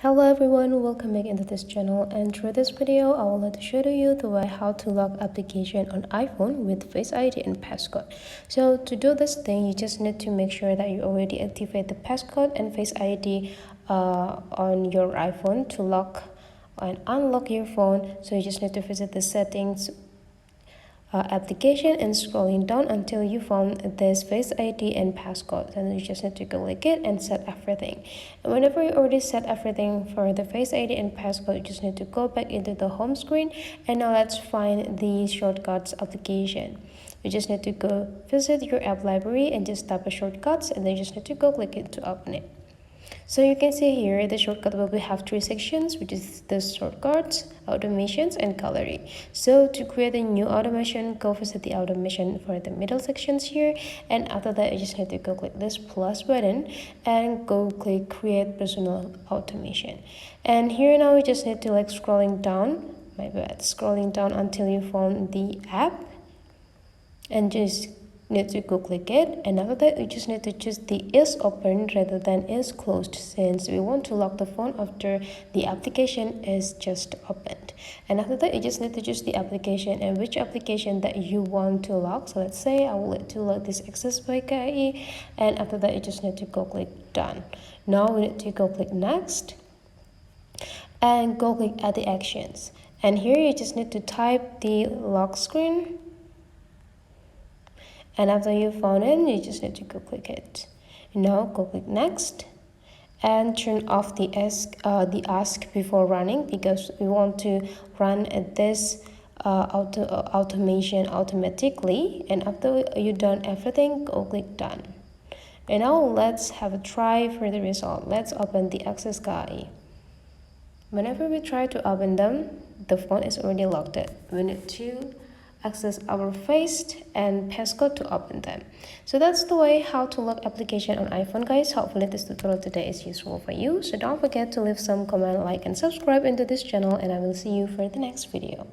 Hello everyone, welcome back into this channel, and through this video I would like to show you the way how to lock application on iPhone with Face ID and passcode. So to do this thing, you just need to make sure that you already activate the passcode and Face ID on your iPhone to lock and unlock your phone. So you just need to visit the settings application and scrolling down until you found this Face ID and passcode. And you just need to click it and set everything. And whenever you already set everything for the Face ID and passcode, you just need to go back into the home screen. And now let's find the shortcuts application. You just need to go visit your app library and just tap a shortcuts, and then you just need to go click it to open it. So you can see here the shortcut will have three sections, which is the shortcuts, automations, and gallery. So to create a new automation, go visit the automation for the middle sections here, and after that you just need to go click this plus button and go click create personal automation. And here now we just need to scrolling down until you found the app, and just need to go click it. And after that you just need to choose the is open rather than is closed, since we want to lock the phone after the application is just opened. And after that you just need to choose the application and which application that you want to lock. So let's say I would like to lock this Access by KI, and after that you just need to go click done. Now we need to go click next and go click add the actions, and here you just need to type the lock screen. And after you found it, you just need to go click it. Now go click next and turn off the ask before running, because we want to run this automation automatically. And after you done everything, go click done. And now let's have a try for the result. Let's open the Access KI. Whenever we try to open them, the phone is already locked. We need to access our face and passcode to open them. So that's the way how to lock application on iPhone, guys. Hopefully this tutorial today is useful for you. So don't forget to leave some comment, like, and subscribe into this channel, and I will see you for the next video.